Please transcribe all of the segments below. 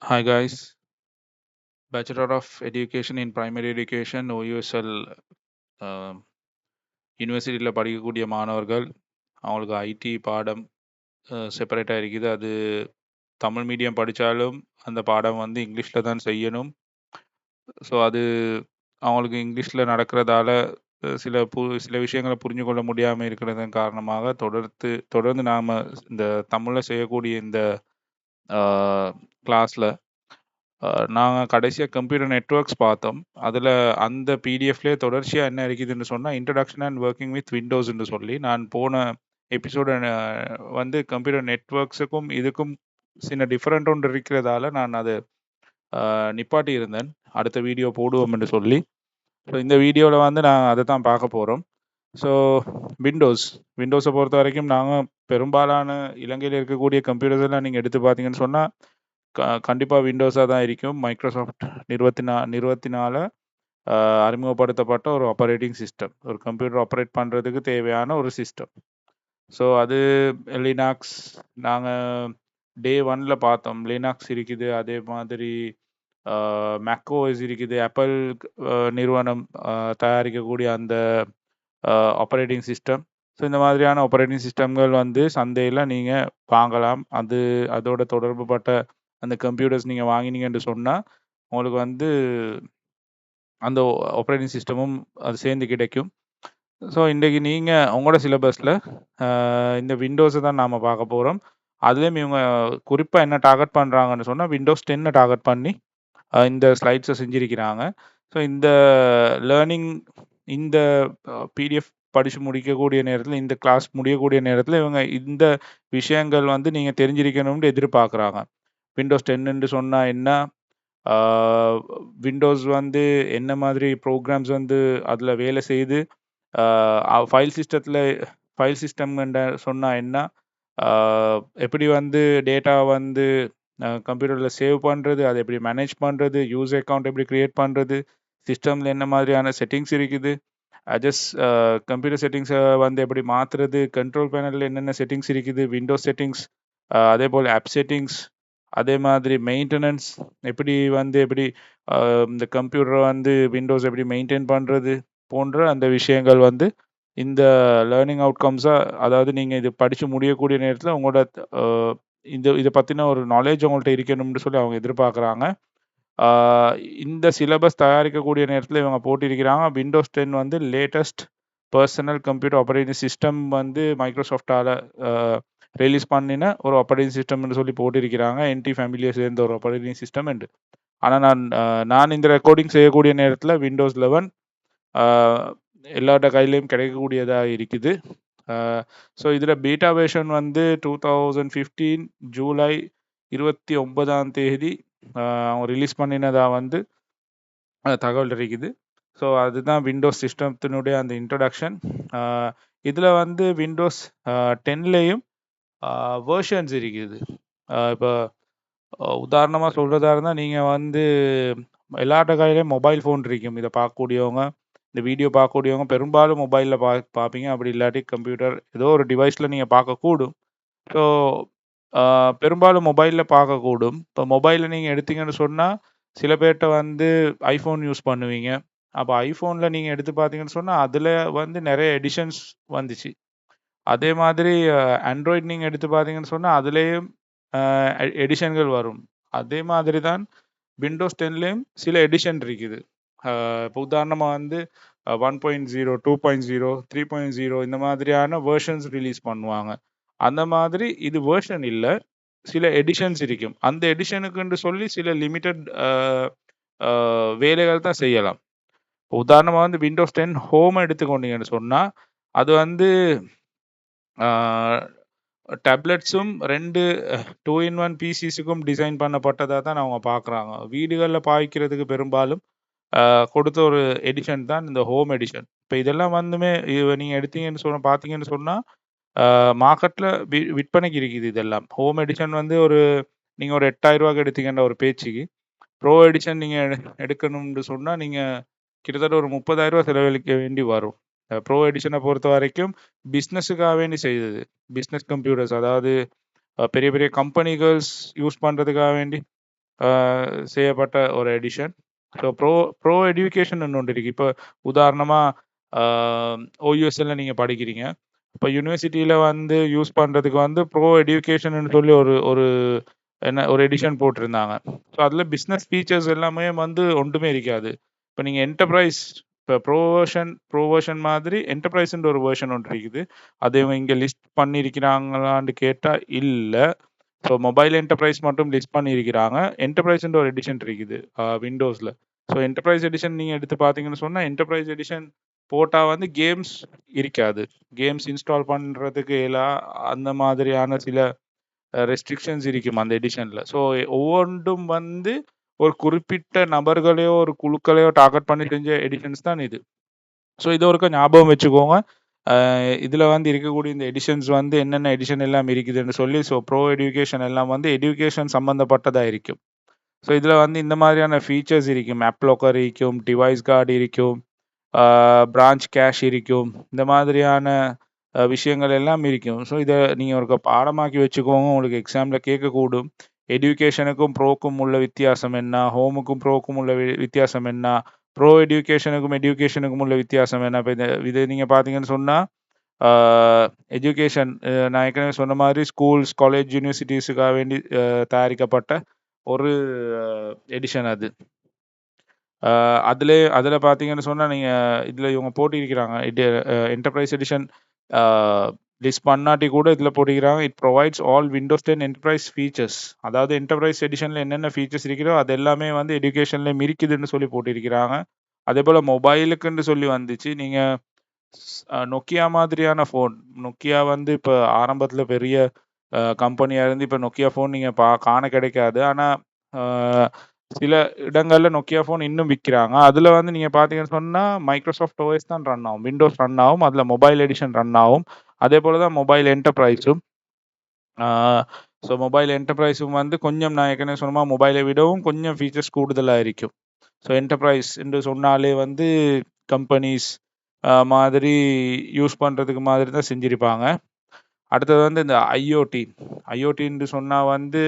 Hi guys, Bachelor of Education in Primary Education OUSL யூனிவர்சிட்டியில் படிக்கக்கூடிய மாணவர்கள் அவங்களுக்கு ஐடி பாடம் செப்பரேட்டாக இருக்குது. அது தமிழ் மீடியம் படித்தாலும் அந்த பாடம் வந்து இங்கிலீஷில் தான் செய்யணும். ஸோ அது அவங்களுக்கு இங்கிலீஷில் நடக்கிறதால சில விஷயங்களை புரிஞ்சு கொள்ள முடியாமல் இருக்கிறதன் காரணமாக தொடர்ந்து நாம் இந்த தமிழில் செய்யக்கூடிய இந்த கிளாஸில் நாங்கள் கடைசியாக கம்ப்யூட்டர் நெட்ஒர்க்ஸ் பார்த்தோம். அதில் அந்த பிடிஎஃப்லேயே தொடர்ச்சியாக என்ன இருக்குதுன்னு சொன்னால் இன்ட்ரடக்ஷன் அண்ட் ஒர்க்கிங் வித் விண்டோஸ்ன்னு சொல்லி நான் போன எபிசோட வந்து கம்ப்யூட்டர் நெட்ஒர்க்ஸுக்கும் இதுக்கும் சின்ன டிஃப்ரெண்ட் ஒன்று இருக்கிறதால நான் அதை நிப்பாட்டி இருந்தேன். அடுத்த வீடியோ போடுவோம் என்று சொல்லி. ஸோ இந்த வீடியோவில் வந்து நான் அதை தான் பார்க்க போகிறோம். ஸோ விண்டோஸை பொறுத்த வரைக்கும் நாங்கள் பெரும்பாலான இலங்கையில் இருக்கக்கூடிய கம்ப்யூட்டர்ஸ் எல்லாம் நீங்கள் எடுத்து பார்த்தீங்கன்னு சொன்னால் கண்டிப்பாக விண்டோஸாக தான் இருக்கும். மைக்ரோசாஃப்ட் நிறுவத்தினால அறிமுகப்படுத்தப்பட்ட ஒரு ஆப்பரேட்டிங் சிஸ்டம், ஒரு கம்ப்யூட்டர் ஆப்ரேட் பண்ணுறதுக்கு தேவையான ஒரு சிஸ்டம். ஸோ அது லினாக்ஸ் நாங்கள் டே 1ல் பார்த்தோம். லினாக்ஸ் இருக்குது, அதே மாதிரி மேக்ஓஎஸ் இருக்குது. ஆப்பிள் நிறுவனம் தயாரிக்கக்கூடிய அந்த ஆப்பரேட்டிங் சிஸ்டம். ஸோ இந்த மாதிரியான ஆப்பரேட்டிங் சிஸ்டம்கள் வந்து சந்தையில் நீங்கள் வாங்கலாம். அதோட தொடர்புபட்ட அந்த கம்ப்யூட்டர்ஸ் நீங்கள் வாங்கினீங்கன்னு சொன்னால் உங்களுக்கு வந்து அந்த ஆப்ரேட்டிங் சிஸ்டமும் அது சேர்ந்து கிடைக்கும். ஸோ இன்றைக்கி நீங்கள் உங்களோட சிலபஸில் இந்த விண்டோஸை தான் நாம் பார்க்க போகிறோம். அதுலேயும் இவங்க குறிப்பாக என்ன டார்கெட் பண்ணுறாங்கன்னு சொன்னால் விண்டோஸ் 10 டார்கெட் பண்ணி இந்த ஸ்லைட்ஸை செஞ்சுருக்கிறாங்க. ஸோ இந்த லேர்னிங் இந்த பிடிஎஃப் படித்து முடிக்கக்கூடிய நேரத்தில், இந்த கிளாஸ் முடியக்கூடிய நேரத்தில் இவங்க இந்த விஷயங்கள் வந்து நீங்கள் தெரிஞ்சிருக்கணும்னு எதிர்பார்க்குறாங்க. விண்டோஸ் 10 சொன்னால் என்ன, விண்டோஸ் வந்து என்ன மாதிரி ப்ரோக்ராம்ஸ் வந்து அதில் வேலை செய்யுது, ஃபைல் சிஸ்டம் சொன்னால் என்ன, எப்படி வந்து டேட்டா வந்து கம்ப்யூட்டரில் சேவ் பண்ணுறது, அதை எப்படி மேனேஜ் பண்ணுறது, யூசர் அக்கௌண்ட் எப்படி க்ரியேட் பண்ணுறது, சிஸ்டமில் என்ன மாதிரியான செட்டிங்ஸ் இருக்குது, கம்ப்யூட்டர் செட்டிங்ஸை வந்து எப்படி மாற்றுறது, கண்ட்ரோல் பேனலில் என்னென்ன செட்டிங்ஸ் இருக்குது, விண்டோஸ் செட்டிங்ஸ், அதே போல் ஆப் செட்டிங்ஸ், அதே மாதிரி மெயின்டெனன்ஸ், எப்படி இந்த கம்ப்யூட்டரை வந்து விண்டோஸ் எப்படி மெயின்டைன் பண்ணுறது போன்ற அந்த விஷயங்கள் வந்து இந்த லேர்னிங் அவுட்கம்ஸாக, அதாவது நீங்கள் இது படித்து முடியக்கூடிய நேரத்தில் உங்களோட இதை பற்றின ஒரு நாலேஜ் அவங்கள்ட்ட இருக்கணும்னு சொல்லி அவங்க எதிர்பார்க்குறாங்க. இந்த சிலபஸ் தயாரிக்கக்கூடிய நேரத்தில் இவங்க போட்டிருக்கிறாங்க விண்டோஸ் 10 வந்து latest personal computer operating system வந்து மைக்ரோசாஃப்டால் ரிலீஸ் பண்ணின ஒரு ஆப்ரேட்டிங் சிஸ்டம்னு சொல்லி போட்டிருக்கிறாங்க. என்டி ஃபேமிலியை சேர்ந்த ஒரு ஆப்ரேட்டிங் சிஸ்டம் என்று. ஆனால் நான் இந்த ரெக்கார்டிங் செய்யக்கூடிய நேரத்தில் விண்டோஸ் 11 எல்லாட்ட கையிலையும் கிடைக்கக்கூடியதாக இருக்குது. ஸோ இதில் பீட்டா வேர்ஷன் வந்து 2015 ஜூலை 29 அவங்க ரிலீஸ் பண்ணினதாக வந்து தகவல் இருக்குது. ஸோ அதுதான் விண்டோஸ் சிஸ்டத்தினுடைய அந்த இன்ட்ரடக்ஷன். இதில் வந்து விண்டோஸ் 10லேயும் வேர்ஷன்ஸ் இருக்குது. இப்போ உதாரணமாக சொல்கிறதா இருந்தால் நீங்கள் வந்து எல்லாட்ட கையிலையும் மொபைல் ஃபோன் இருக்கும். இதை பார்க்கக்கூடியவங்க, இந்த வீடியோ பார்க்கக்கூடியவங்க பெரும்பாலும் மொபைலில் பார்ப்பீங்க. அப்படி இல்லாட்டி கம்ப்யூட்டர் ஏதோ ஒரு டிவைஸில் நீங்கள் பார்க்கக்கூடும். ஸோ பெரும்பாலும் மொபைலில் பார்க்கக்கூடும். இப்போ மொபைலில் நீங்கள் எடுத்தீங்கன்னு சொன்னால் சில பேர்கிட்ட வந்து ஐஃபோன் யூஸ் பண்ணுவீங்க. அப்போ ஐஃபோனில் நீங்கள் எடுத்து பார்த்தீங்கன்னு சொன்னால் அதில் வந்து நிறைய எடிஷன்ஸ் வந்துச்சு. அதே மாதிரி ஆண்ட்ராய்டு நீங்கள் எடுத்து பார்த்தீங்கன்னு சொன்னால் அதுலேயும் எடிஷன்கள் வரும். அதே மாதிரி தான் விண்டோஸ் 10லேயும் சில எடிஷன் இருக்குது. இப்போ உதாரணமாக வந்து 1.0, 2.0, 3.0 இந்த மாதிரியான வேர்ஷன்ஸ் ரிலீஸ் பண்ணுவாங்க. அந்த மாதிரி இது வேர்ஷன் இல்லை, சில எடிஷன்ஸ் இருக்கும். அந்த எடிஷனுக்குன்னு சொல்லி சில லிமிட்டட் வேலைகள் தான் செய்யலாம். உதாரணமாக வந்து விண்டோஸ் 10 ஹோம் எடுத்துக்கொண்டீங்கன்னு சொன்னால் அது வந்து டேப்லெட்ஸும் 2 2-in-1 பிசிஸுக்கும் டிசைன் பண்ணப்பட்டதாக தான் அவங்க பார்க்குறாங்க. வீடுகளில் பாய்க்கிறதுக்கு பெரும்பாலும் கொடுத்த ஒரு எடிஷன் தான் இந்த ஹோம் எடிஷன். இப்போ இதெல்லாம் வந்துமே நீங்கள் எடுத்தீங்கன்னு பார்த்தீங்கன்னு சொன்னால் மார்க்கெட்டில் விற்பனைக்கு இருக்குது. இதெல்லாம் ஹோம் எடிஷன் வந்து நீங்கள் ஒரு 8,000 எடுத்தீங்கன்னா ஒரு பேச்சுக்கு, ப்ரோ எடிஷன் நீங்கள் எடுக்கணும்னு சொன்னால் நீங்கள் கிட்டத்தட்ட ஒரு 30,000 செலவழிக்க வேண்டி வரும். ப்ரோ எடிஷனை பொறுத்த வரைக்கும் பிஸ்னஸுக்காக வேண்டி செய்தது. பிஸ்னஸ் கம்ப்யூட்டர்ஸ், அதாவது பெரிய பெரிய கம்பெனிகள்ஸ் யூஸ் பண்ணுறதுக்காக வேண்டி செய்யப்பட்ட ஒரு எடிஷன். ஸோ ப்ரோ எடியூகேஷன் ஒன்று இருக்கு. இப்போ உதாரணமாக OUSல நீங்கள் படிக்கிறீங்க. இப்போ யூனிவர்சிட்டியில் வந்து யூஸ் பண்ணுறதுக்கு வந்து ப்ரோ எடியூகேஷன் சொல்லி ஒரு ஒரு ஒரு எடிஷன் போட்டிருந்தாங்க. ஸோ அதில் பிஸ்னஸ் ஃபீச்சர்ஸ் எல்லாமே வந்து ஒன்றுமே இருக்காது. இப்போ நீங்கள் என்டர்பிரைஸ் இப்போ ப்ரோ வெர்ஷன் மாதிரி என்டர்பிரைஸ்ன்ற ஒரு வெர்ஷன் ஒன்று இருக்குது. அதை இவங்க இங்கே லிஸ்ட் பண்ணியிருக்கிறாங்களான்னு கேட்டால் இல்லை. ஸோ மொபைல் என்டர்பிரைஸ் மட்டும் லிஸ்ட் பண்ணியிருக்கிறாங்க. என்டர்பிரைஸ்ன்ற ஒரு எடிஷன் இருக்குது விண்டோஸில். ஸோ என்டர்பிரைஸ் எடிஷன் நீங்கள் எடுத்து பார்த்தீங்கன்னு சொன்னால் என்டர்பிரைஸ் எடிஷன் போட்டால் வந்து கேம்ஸ் இருக்காது. கேம்ஸ் இன்ஸ்டால் பண்ணுறதுக்கு எல்லாம் அந்த மாதிரியான சில ரெஸ்ட்ரிக்ஷன்ஸ் இருக்கும் அந்த எடிஷனில். ஸோ ஒவ்வொன்றும் வந்து ஒரு குறிப்பிட்ட நபர்களையோ ஒரு குழுக்களையோ டார்கெட் பண்ணி செஞ்ச எடிஷன்ஸ் தான் இது. ஸோ இது ஒருக்க ஞாபகம் வச்சுக்கோங்க. இதில் வந்து இருக்கக்கூடிய இந்த எடிஷன்ஸ் வந்து என்னென்ன எடிஷன் எல்லாம் இருக்குதுன்னு சொல்லி. ஸோ ப்ரோ எடியூகேஷன் எல்லாம் வந்து எடியூகேஷன் சம்மந்தப்பட்டதாக இருக்கும். ஸோ இதில் வந்து இந்த மாதிரியான ஃபீச்சர்ஸ் இருக்கும். ஆப் லாக்கர் இருக்கும், டிவைஸ் கார்டு இருக்கும், பிரான்ச் கேஷ் இருக்கும், இந்த மாதிரியான விஷயங்கள் எல்லாம் இருக்கும். ஸோ இதை நீங்கள் ஒரு பாடமாக்கி வச்சுக்கோங்க. உங்களுக்கு எக்ஸாமில் கேட்கக்கூடும். எடியூகேஷனுக்கும் ப்ரோக்கும் உள்ள வித்தியாசம் என்ன, ஹோமுக்கும் ப்ரோக்கும் உள்ள வித்தியாசம் என்ன, ப்ரோ எடியூகேஷனுக்கும் உள்ள வித்தியாசம் என்ன. இப்போ இது நீங்கள் பார்த்தீங்கன்னு சொன்னால் எஜுகேஷன் நான் ஏற்கனவே சொன்ன மாதிரி ஸ்கூல்ஸ், காலேஜ், யூனிவர்சிட்டிஸுக்காக வேண்டி தயாரிக்கப்பட்ட ஒரு எடிஷன் அது. அதில் பார்த்தீங்கன்னு சொன்னால் நீங்கள் இதில் இவங்க போட்டிருக்கிறாங்க. என்டர்பிரைஸ் எடிஷன் லிஸ்ட் பண்ணாட்டி கூட இதில் போட்டிருக்கிறாங்க. It provides all Windows 10 enterprise features. அதாவது என்டர்பிரைஸ் எடிஷனில் என்னென்ன ஃபீச்சர்ஸ் இருக்கிறோ அது எல்லாமே வந்து எஜுகேஷன்லேயும் இருக்குதுன்னு சொல்லி போட்டிருக்கிறாங்க. அதே போல் மொபைலுக்குன்னு சொல்லி வந்துச்சு. நீங்கள் நொக்கியா மாதிரியான ஃபோன், நொக்கியா வந்து இப்போ ஆரம்பத்தில் பெரிய கம்பெனியாக இருந்து இப்போ நொக்கியா ஃபோன் நீங்கள் காண கிடைக்காது. ஆனால் சில இடங்களில் நொக்கியா ஃபோன் இன்னும் விற்கிறாங்க. அதில் வந்து நீங்கள் பார்த்தீங்கன்னு சொன்னால் மைக்ரோசாஃப்ட் ஓஎஸ் தான் ரன் ஆகும், விண்டோஸ் ரன் ஆகும், அதில் மொபைல் எடிஷன் ரன் ஆகும். அதே போல் தான் மொபைல் என்டர்பிரைஸும். ஸோ மொபைல் என்டர்பிரைஸும் வந்து கொஞ்சம் நான் ஏற்கனவே சொன்ன மொபைலை விடவும் கொஞ்சம் ஃபீச்சர்ஸ் கூடுதலாக இருக்கும். ஸோ என்டர்பிரைஸ் என்று சொன்னாலே வந்து கம்பெனிஸ் மாதிரி யூஸ் பண்ணுறதுக்கு மாதிரி தான் செஞ்சுருப்பாங்க. அடுத்தது வந்து இந்த ஐஓடின்னு சொன்னால் வந்து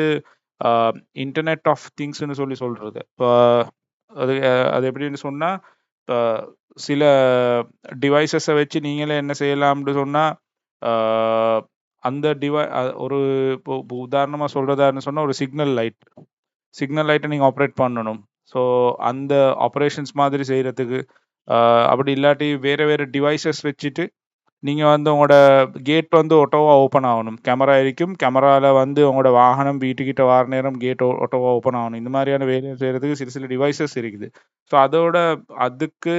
இன்டர்நெட் ஆஃப் திங்ஸ்ன்னு சொல்லி சொல்கிறது. இப்போ அது எப்படின்னு சொன்னால், இப்போ சில டிவைசஸை வச்சு நீங்களே என்ன செய்யலாம்னு சொன்னால், அந்த ஒரு இப்போ உதாரணமாக சொல்கிறதான்னு சொன்னால் ஒரு சிக்னல் லைட்டை நீங்கள் ஆப்ரேட் பண்ணணும். ஸோ அந்த ஆப்ரேஷன்ஸ் மாதிரி செய்கிறதுக்கு, அப்படி இல்லாட்டி வேறு டிவைசஸ் வச்சுட்டு நீங்கள் வந்து உங்களோட கேட் வந்து ஒட்டோவாக ஓப்பன் ஆகணும். கேமரா இருக்கும், கேமராவில் வந்து உங்களோட வாகனம் வீட்டுக்கிட்ட வர நேரம் கேட் ஒட்டோவாக ஓப்பன் ஆகணும். இந்த மாதிரியான வேலையை செய்கிறதுக்கு சில டிவைசஸ் இருக்குது. ஸோ அதுக்கு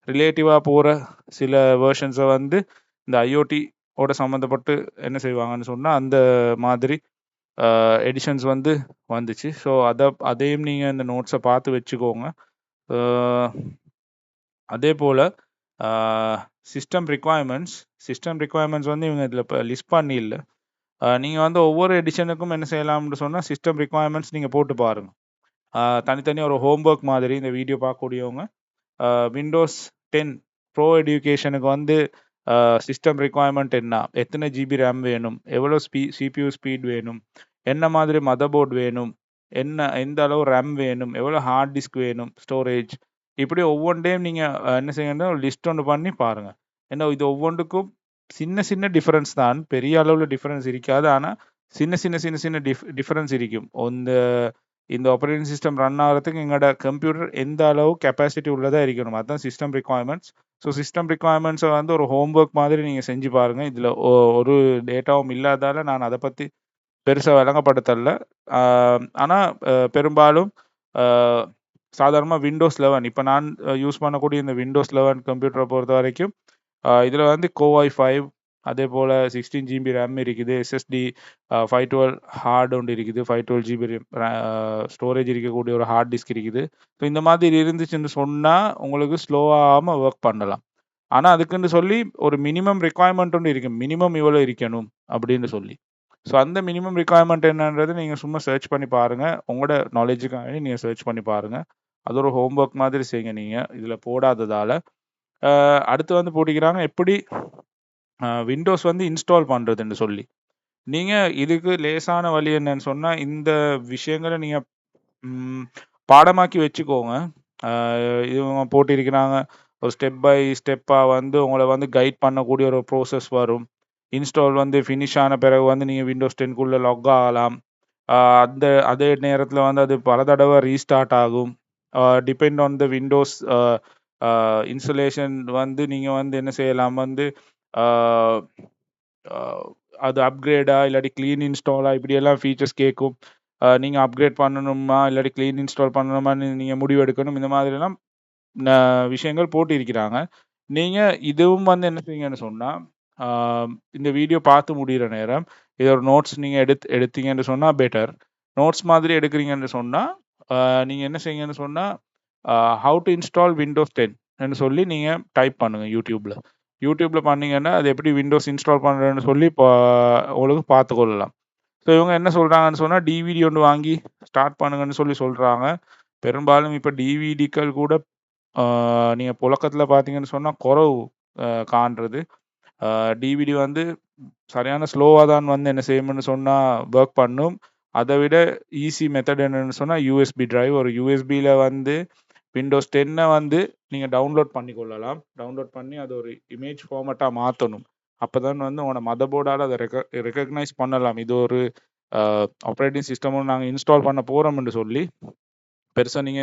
ரிலேட்டிவாக போகிற சில வேர்ஷன்ஸை வந்து இந்த ஐஓடியோட சம்மந்தப்பட்டு என்ன செய்வாங்கன்னு சொன்னால் அந்த மாதிரி எடிஷன்ஸ் வந்து வந்துச்சு. ஸோ அதையும் நீங்கள் இந்த நோட்ஸை பார்த்து வச்சுக்கோங்க. அதே போல் சிஸ்டம் ரிக்குவயர்மெண்ட்ஸ் வந்து இவங்க இதில் இப்போ லிஸ்ட் பண்ணி இல்லை. நீங்கள் வந்து ஒவ்வொரு எடிஷனுக்கும் என்ன செய்யலாம்னு சொன்னால் சிஸ்டம் ரிக்குவயர்மெண்ட்ஸ் நீங்கள் போட்டு பாருங்கள். தனித்தனியாக ஒரு ஹோம்ஒர்க் மாதிரி இந்த வீடியோ பார்க்கக்கூடியவங்க விண்டோஸ் 10 ப்ரோ எடியூகேஷனுக்கு வந்து சிஸ்டம் ரிக்குவயர்மெண்ட் என்ன, எத்தனை ஜிபி ரேம் வேணும், எவ்வளோ CPU ஸ்பீட் வேணும், என்ன மாதிரி மதர் போர்டு வேணும், எந்த அளவு ரேம் வேணும், எவ்வளோ ஹார்ட் டிஸ்க் வேணும், ஸ்டோரேஜ், இப்படி ஒவ்வொன்றையும் நீங்கள் என்ன செய்யணும், லிஸ்ட் ஒன்று பண்ணி பாருங்கள். ஏன்னா இது ஒவ்வொன்றுக்கும் சின்ன டிஃப்ரென்ஸ் தான், பெரிய அளவில் டிஃப்ரென்ஸ் இருக்காது. ஆனால் சின்ன டிஃப்ரென்ஸ் இருக்கும். இந்த ஆப்ரேட்டிங் சிஸ்டம் ரன் ஆகிறதுக்கு எங்களோட கம்ப்யூட்டர் எந்த அளவு கெப்பாசிட்டி உள்ளதாக இருக்கணும், அதுதான் சிஸ்டம் ரிக்குவயர்மெண்ட்ஸ். ஸோ சிஸ்டம் ரிக்குவயர்மெண்ட்ஸை வந்து ஒரு ஹோம்ஒர்க் மாதிரி நீங்கள் செஞ்சு பாருங்கள். இதில் ஒரு டேட்டாவும் இல்லாதால நான் அதை பற்றி பெருசாக விளங்கப்படுத்தல. ஆனால் பெரும்பாலும் சாதாரணமாக விண்டோஸ் 11, இப்போ நான் யூஸ் பண்ணக்கூடிய இந்த விண்டோஸ் 11 கம்ப்யூட்டரை பொறுத்த வரைக்கும் இதில் வந்து Core i5, அதே போல் 16 GB ரேம் இருக்குது, SSD 512 ஹார்டு ஒன்று இருக்குது, 512 GB ஸ்டோரேஜ் இருக்கக்கூடிய ஒரு ஹார்ட் டிஸ்க் இருக்குது. ஸோ இந்த மாதிரி இருந்துச்சுன்னு சொன்னால் உங்களுக்கு ஸ்லோவாகாமல் ஒர்க் பண்ணலாம். ஆனால் அதுக்குன்னு சொல்லி ஒரு மினிமம் ரிக்குவயர்மெண்ட் ஒன்று இருக்குது, மினிமம் இவ்வளோ இருக்கணும் அப்படின்னு சொல்லி. ஸோ அந்த மினிமம் ரிக்குவயர்மெண்ட் என்னன்றது நீங்கள் சும்மா சர்ச் பண்ணி பாருங்கள், உங்களோட நாலேஜுக்காக நீங்கள் சர்ச் பண்ணி பாருங்கள். அது ஒரு ஹோம்ஒர்க் மாதிரி செய்யுங்க நீங்கள் இதில் போடாததால். அடுத்து வந்து போட்டிக்கிறாங்க எப்படி விண்டோஸ் வந்து இன்ஸ்டால் பண்ணுறதுன்னு சொல்லி. நீங்கள் இதுக்கு லேசான வழி என்னன்னு சொன்னால், இந்த விஷயங்களை நீங்கள் ம், பாடமாக்கி வச்சுக்கோங்க. இவங்க போட்டிருக்கிறாங்க. ஒரு ஸ்டெப் பை ஸ்டெப்பா வந்து உங்கள வந்து கைட் பண்ணக்கூடிய ஒரு ப்ரோசஸ் வரும். இன்ஸ்டால் வந்து ஃபினிஷ் ஆன பிறகு வந்து நீங்க Windows 10க்குள்ள லாக் ஆகலாம். அ அந்த அதே நேரத்தில வந்து அது பல தடவ ரீஸ்டார்ட் ஆகும். Depend on the Windows installation வந்து நீங்க வந்து என்ன செய்யலாம் வந்து அ அ அது அப்கிரேடா இல்லாட்டி கிளீன் இன்ஸ்டாலா இப்படியெல்லாம் ஃபீச்சர்ஸ் கேட்கும். நீங்க அப்கிரேட் பண்ணணுமா? இல்லாட்டி கிளீன் இன்ஸ்டால் பண்ணணுமான்னு நீங்க முடிவெடுக்கணும். இந்த மாதிரிலாம் ந விஷயங்கள் போட்டிருக்கிறாங்க. நீங்க இதுவும் வந்து என்ன செய்யுங்கன்னு சொன்னா, ஆ இந்த வீடியோ பார்த்து முடியிற நேரம், இத ஒரு நோட்ஸ் நீங்க எடுத்தீங்கன்னு சொன்னா பெட்டர். நோட்ஸ் மாதிரி எடுக்கிறீங்கன்னு சொன்னா, ஆ நீங்க என்ன செய்யுங்கன்னு சொன்னா, ஆ ஹவ் டூ இன்ஸ்டால் விண்டோஸ் 10 ன்னு சொல்லி நீங்க டைப் பண்ணுங்க YouTubeல. YouTubeல பண்ணீங்கன்னா, அது எப்படி விண்டோஸ் இன்ஸ்டால் பண்றதுன்னு சொல்லி உங்களுக்கு பார்த்துக்கொள்ளலாம். ஸோ இவங்க என்ன சொல்றாங்கன்னு சொன்னா, டிவிடி ஒண்ணு வாங்கி ஸ்டார்ட் பண்ணுங்கன்னு சொல்லி சொல்றாங்க. பெரும்பாலும் இப்ப டிவிடிக்கள் கூட ஆ நீங்க புழக்கத்துல பார்த்தீங்கன்னு சொன்னா குறைவு காண்றது. டிவிடி வந்து சரியான ஸ்லோவா தான் வந்து என்ன செய்யும்னு சொன்னா வொர்க் பண்ணும். அத விட ஈஸி மெத்தட் என்னன்னு சொன்னா யூஎஸ்பி டிரைவ். ஒரு யூஎஸ்பில வந்து Windows 10 வந்து நீங்க டவுன்லோட் பண்ணிக்கொள்ளலாம். டவுன்லோட் பண்ணி அத ஒரு இமேஜ் ஃபார்மட்டா மாத்தணும். அப்பதான் வந்து உங்களோட மதர்போர்டால அத ரெகக்னைஸ் பண்ணலாம். இது ஒரு அ ஆப்பரேட்டிங் சிஸ்டமும் நாங்க இன்ஸ்டால் பண்ண போறோம்ன்னு சொல்லி, பெருசா நீங்க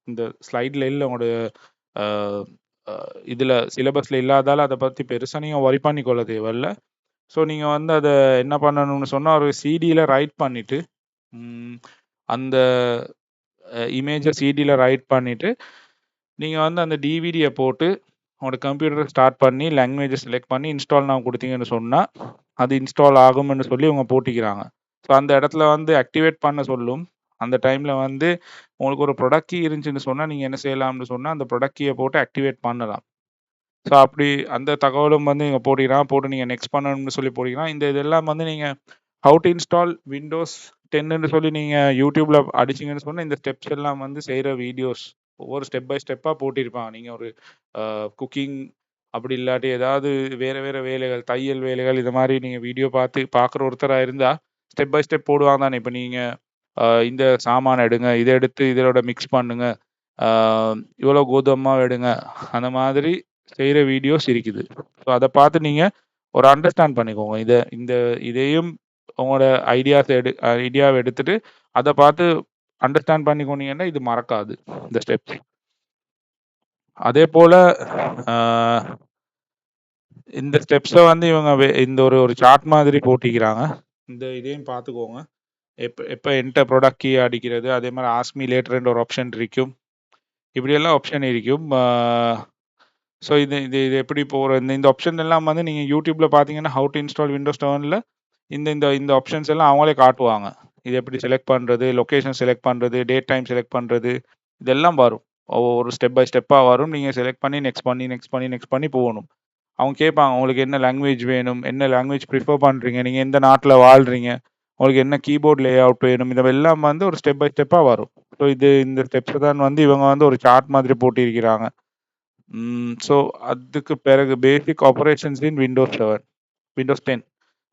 இந்த ஸ்லைட்ல இல்ல உங்களுடைய அ அ இதுல சிலபஸ்ல இல்லாதால அத பத்தி பெருசா நீங்க வொரி பண்ணிக்கொள்ள தேவையில்ல. ஸோ நீங்க வந்து அத என்ன பண்ணணும்னு சொன்னா, ஒரு சிடில ரைட் பண்ணிட்டு, ம் அந்த இமேஜ சிடில ரைட் பண்ணிட்டு, நீங்க வந்து அந்த டிவிடிய போட்டு, உங்களோட கம்ப்யூட்டர ஸ்டார்ட் பண்ணி, லாங்குவேஜ செலக்ட் பண்ணி, இன்ஸ்டால் நவ் குடுத்தீங்கன்னு சொன்னா, அது இன்ஸ்டால் ஆகும்ன்னு சொல்லி இவங்க போட்டிக்கிறாங்க. ஸோ அந்த இடத்துல வந்து ஆக்டிவேட் பண்ண சொல்லும். அந்த டைம்ல வந்து உங்களுக்கு ஒரு ப்ரொடக்ட் கீ இருந்துச்சுன்னு சொன்னா, நீங்க என்ன செய்யலாம்ன்னு சொன்னா, அந்த ப்ரொடக்ட் கீய போட்டு ஆக்டிவேட் பண்ணலாம். ஸோ அப்படி அந்த தகவலும் வந்து நீங்க போட்டீங்கன்னா, போட்டு நீங்க நெக்ஸ்ட் பண்ணணும்னு சொல்லி போட்டீங்கன்னா, இந்த இதெல்லாம் வந்து நீங்க ஹவ் டு இன்ஸ்டால் விண்டோஸ் 10ன்னு சொல்லி நீங்க YouTubeல அடிச்சீங்கன்னு சொன்னா, இந்த ஸ்டெப்ஸ் எல்லாம் வந்து செய்ற வீடியோஸ் ஒவ்வொரு ஸ்டெப் பை ஸ்டெப்பா போட்டிருப்பாங்க. நீங்க ஒரு குக்கிங் அப்படி இல்லாட்டி ஏதாவது வேற வேற வேலைகள், தையல் வேலைகள் இது மாரி நீங்க வீடியோ பார்க்குற ஒருத்தரா இருந்தா, ஸ்டெப் பை ஸ்டெப் போடுவாங்க தானே. இப்ப நீங்க இந்த சாமான எடுங்க, இத எடுத்து இதோட மிக்ஸ் பண்ணுங்க. ஆ இவ்வளோ கோதும மாவு எடுங்க. அந்த மாதிரி செய்ற வீடியோஸ் இருக்குது. ஸோ அத பார்த்து நீங்க ஒரு அண்டர்ஸ்டாண்ட் பண்ணிக்கோங்க. இதையும் உங்களோட ஐடியாவ எடுத்துட்டு, அத பார்த்து அண்டர்ஸ்டாண்ட் பண்ணிக்கோனீங்கன்னா, இது மறக்காது. இந்த ஸ்டெப்ஸ். அதேபோல ஆ இந்த ஸ்டெப்ஸ வந்து இவங்க இந்த ஒரு ஒரு சார்ட் மாதிரி போட்டிக்கிறாங்க. இதையும் பார்த்துக்கோங்க. எப்ப எப்ப என்டர் ப்ராடக்ட் கீ அடிக்கிறது, அதே மாரி ஆஸ்க் மீ லேட்டர்ன்ற ஒரு ஆப்ஷன் இருக்கும். இப்படியெல்லாம் ஆப்ஷன் இருக்கும். ஸோ இது எப்படி போற இந்த இந்த ஆப்ஷன் எல்லாம் வந்து நீங்க YouTubeல பார்த்தீங்கன்னா, ஹவ் டு இன்ஸ்டால் விண்டோஸ் 7ல இந்த இந்த இந்த ஆப்ஷன்ஸ் எல்லாம் அவங்களே காட்டுவாங்க. இது எப்படி செலக்ட் பண்றது, லொகேஷன் செலக்ட் பண்றது, டேட் டைம் செலக்ட் பண்றது, இதெல்லாம் வரும். ஒரு ஸ்டெப் பை ஸ்டெப்பா வரும். நீங்க செலக்ட் பண்ணி, நெக்ஸ்ட் பண்ணி, நெக்ஸ்ட் பண்ணி, நெக்ஸ்ட் பண்ணி போகணும். அவங்க கேட்பாங்க, உங்களுக்கு என்ன லாங்குவேஜ் வேணும்? என்ன லாங்குவேஜ் ப்ரிஃபர் பண்றீங்க? நீங்க எந்த நாட்ல வாழ்றீங்க? உங்களுக்கு என்ன கீபோர்ட் லேஅவுட் வேணும்? இதெல்லாம் வந்து ஒரு ஸ்டெப் பை ஸ்டெப்பா வரும். ஸோ இந்த ஸ்டெப்ஸ் தான் வந்து இவங்க வந்து ஒரு சார்ட் மாதிரி போட்டிருக்கிறாங்க. ஸோ அதுக்கு பிறகு basic operations in Windows 10.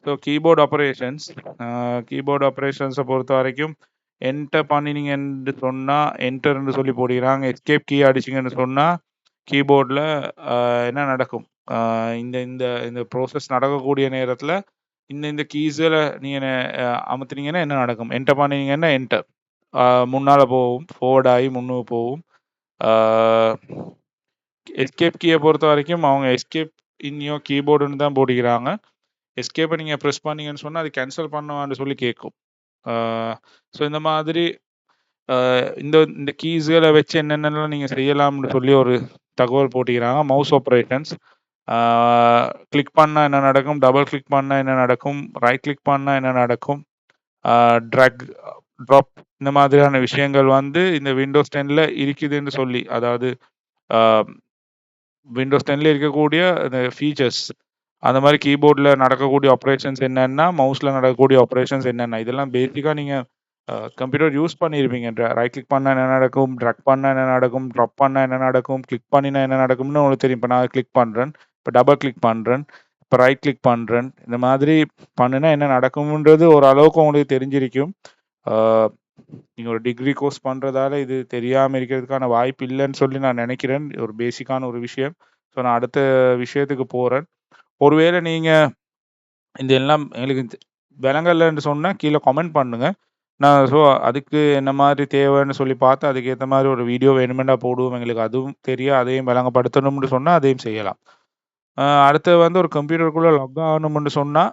So keyboard ஆப்பரேஷன்ஸ பொறுத்தவரைக்கும் என்டர் பண்ணினீங்கன்னு சொன்னா, என்டர்ன்னு சொல்லி போடுகிறாங்க. எஸ்கேப் கீ அடிச்சீங்கன்னு சொன்னா, கீபோர்ட்ல என்ன நடக்கும்? அ இந்த இந்த இந்த ப்ராசஸ் நடக்கக்கூடிய நேரத்தில, இந்த இந்த கீஸ்கள நீங்க அமுத்துனீங்கன்னா என்ன நடக்கும்? என்டர் பண்ணீங்கன்னா என்டர். அ முன்னால போகும். ஃபார்வர்ட் ஆயி முன்னுக்கு போகும். ஆ எஸ்கேப் கீய பொறுத்தவரைக்கும் அவங்க எஸ்கேப் இன் யுவர் கீபோர்டுன்னு தான் போட்டிருக்கிறாங்க. எஸ்கேப்ப நீங்க பிரஸ் பண்ணீங்கன்னு சொன்னா, அது கேன்சல் பண்ணவான்னு சொல்லி கேட்கும். ஆ ஸோ இந்த மாதிரி இந்த இந்த கீஸ்கள வச்சு என்னென்னலாம் நீங்க செய்யலாம்னு சொல்லி ஒரு தகவல் போட்டிருக்கிறாங்க. Mouse operations. ஆ கிளிக் பண்ணா என்ன நடக்கும்? டபுள் கிளிக் பண்ணா என்ன நடக்கும்? ரைட் கிளிக் பண்ணா என்ன நடக்கும்? ட்ராக், ட்ராப் இந்த மாதிரியான விஷயங்கள் வந்து இந்த விண்டோஸ் 10ல இருக்குதுன்னு சொல்லி, அதாவது ஆ விண்டோஸ் 10ல இருக்கக்கூடிய அந்த ஃபீச்சர்ஸ். அந்த மாரி கீபோர்ட்ல நடக்கக்கூடிய ஆப்பரேஷன்ஸ் என்னென்ன, மவுஸ்ல நடக்கக்கூடிய ஆப்பரேஷன்ஸ் என்னென்ன, இதெல்லாம் பேசிக்கா நீங்க கம்ப்யூட்டர் யூஸ் பண்ணியிருப்பீங்க. ரைட் கிளிக் பண்ணா என்ன நடக்கும்? ட்ராக் பண்ணா என்ன நடக்கும்? ட்ராப் பண்ணா என்ன நடக்கும்? கிளிக் பண்ணினா என்ன நடக்கும்னு உங்களுக்கு தெரியும். இப்ப நான் கிளிக் பண்றேன். இப்ப டபுள் கிளிக் பண்றேன். இப்ப ரைட் கிளிக் பண்றேன். இந்த மாதிரி பண்ணுனா என்ன நடக்கும்ன்றது ஓரளவுக்கு உங்களுக்கு தெரிஞ்சிருக்கும். ஆ நீங்கள் ஒரு டிகிரி கோர்ஸ் பண்ணுறதால இது தெரியாமல் இருக்கிறதுக்கான வாய்ப்பு இல்லைன்னு சொல்லி நான் நினைக்கிறேன். ஒரு பேசிக்கான ஒரு விஷயம். ஸோ நான் அடுத்த விஷயத்துக்கு போகிறேன். ஒருவேளை நீங்கள் இந்த எல்லாம் எங்களுக்கு விளங்கலைன்னு சொன்னால் கீழே கமெண்ட் பண்ணுங்கள். நான் ஸோ அதுக்கு என்ன மாதிரி தேவைன்னு சொல்லி பார்த்து அதுக்கேற்ற மாதிரி ஒரு வீடியோ வேணுமெண்டா போடுவோம். எங்களுக்கு அதுவும் தெரியும், அதையும் விளங்கப்படுத்தணும்னு சொன்னால் அதையும் செய்யலாம். அடுத்து வந்து ஒரு கம்ப்யூட்டருக்குள்ளே லாக் ஆகணும்னு சொன்னால்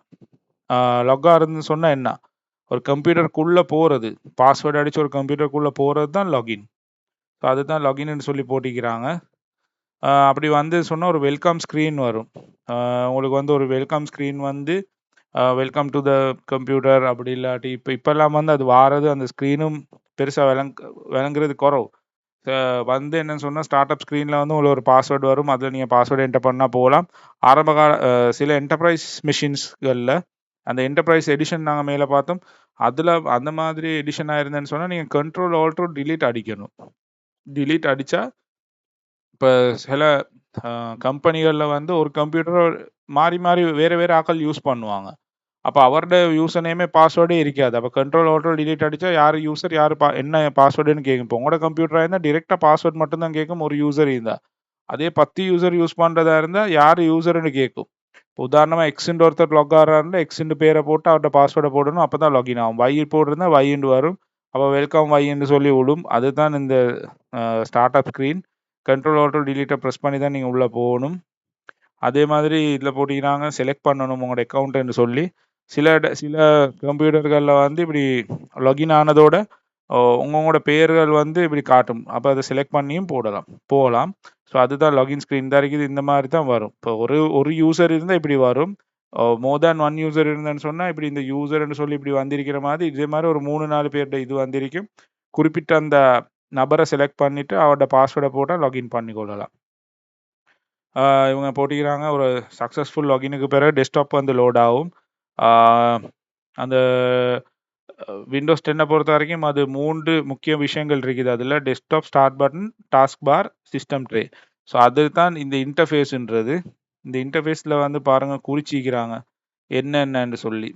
லாக் ஆகுதுன்னு சொன்னால் என்ன? ஒரு கம்ப்யூட்டருக்குள்ளே போகிறது, பாஸ்வேர்டு அடித்து ஒரு கம்ப்யூட்டருக்குள்ளே போகிறது தான் லாகின். ஸோ அதுதான் லாகின்னு சொல்லி போட்டிக்கிறாங்க. அப்படி வந்து சொன்னால் ஒரு வெல்கம் ஸ்க்ரீன் வரும். உங்களுக்கு வந்து ஒரு வெல்கம் ஸ்க்ரீன் வந்து வெல்கம் டு த கம்ப்யூட்டர் அப்படி இல்லாட்டி இப்போல்லாம் வந்து அது வாரது அந்த ஸ்க்ரீனும் பெருசாக விளங்குறது குறவு. வந்து என்னன்னு சொன்னால் ஸ்டார்ட் அப் ஸ்க்ரீனில் வந்து உங்களுக்கு ஒரு பாஸ்வேர்டு வரும். அதில் நீங்கள் பாஸ்வேர்டு என்டர் பண்ணால் போகலாம். ஆரம்ப சில என்டர்பிரைஸ் மிஷின்ஸ்களில் அந்த என்டர்பிரைஸ் எடிஷன் நாங்கள் மேலே பார்த்தோம். அதில் அந்த மாதிரி எடிஷனாக இருந்தேன்னு சொன்னால் நீங்கள் கண்ட்ரோல் ஆல்ட்ரோ டிலீட் அடிக்கணும். டிலீட் அடித்தா இப்போ சில கம்பெனிகளில் வந்து ஒரு கம்ப்யூட்டர் மாறி மாறி வேறு வேறு ஆட்கள் யூஸ் பண்ணுவாங்க. அப்போ அவரோட யூசர் நேமே பாஸ்வேர்டே இருக்காது. அப்போ கண்ட்ரோல் ஆல்ட்ரோ டிலீட் அடித்தா யார் யூசர் யார் என்ன பாஸ்வேர்டுன்னு கேட்கும். இப்போ உங்களோட கம்ப்யூட்டராக இருந்தால் டிரெக்டாக பாஸ்வேர்ட் மட்டும்தான் கேட்கும் ஒரு யூசர் இருந்தால். அதே 10 யூசர் யூஸ் பண்ணுறதா இருந்தால் யார் யூசர்னு கேட்கும். உதாரணமாக எக்ஸ்ன்னு ஒருத்தர் லாக் ஆகிறாருன்னா எக்ஸ்ன்னு பேரை போட்டு அவர்கிட்ட பாஸ்வேர்டை போடணும். அப்போ தான் லாகின் ஆகும். வை போட்டிருந்தா வைன்னு வரும். அப்போ வெல்கம் வைன்னு சொல்லி விடும். அதுதான் இந்த startup screen. Control alt டிலீட்டை ப்ரெஸ் பண்ணி தான் நீங்கள் உள்ளே போகணும். அதே மாதிரி இதில் போட்டிக்கிறாங்க செலக்ட் பண்ணணும் உங்களோட அக்கௌண்ட்டுன்னு சொல்லி. சில கம்ப்யூட்டர்களில் வந்து இப்படி லாகின் ஆனதோட உங்களோட பெயர்கள் வந்து இப்படி காட்டும். அப்போ அதை செலக்ட் பண்ணியும் போகலாம். ஸோ அதுதான் லாகின் ஸ்க்ரீன் தான் இருக்குது. இந்த மாதிரி தான் வரும். இப்போ ஒரு யூசர் இருந்தால் இப்படி வரும். மோர் தேன் ஒன் யூசர் இருந்தேன்னு சொன்னால் இப்படி இந்த யூசர்னு சொல்லி இப்படி வந்திருக்கிற மாதிரி இதே மாதிரி ஒரு 3-4 பேர்கிட்ட இது வந்திருக்கும். குறிப்பிட்ட அந்த நபரை செலக்ட் பண்ணிவிட்டு அவரோட பாஸ்வேர்டை போட்டால் லாகின் பண்ணிக்கொள்ளலாம். இவங்க போட்டிக்கிறாங்க ஒரு சக்ஸஸ்ஃபுல் லாகினுக்கு பிறகு டெஸ்க்டாப் வந்து லோட் ஆகும். அந்த விண்டோஸ் 10 பொறுத்த வரைக்கும் அது 3 முக்கிய விஷயங்கள் இருக்குது. அதில் desktop, start button, task bar, system tray. So அது தான் இந்த இன்டர்ஃபேஸுன்றது. இந்த இன்டர்ஃபேஸில் வந்து பாருங்கள் குறிச்சிக்கிறாங்க என்னென்னு சொல்லி.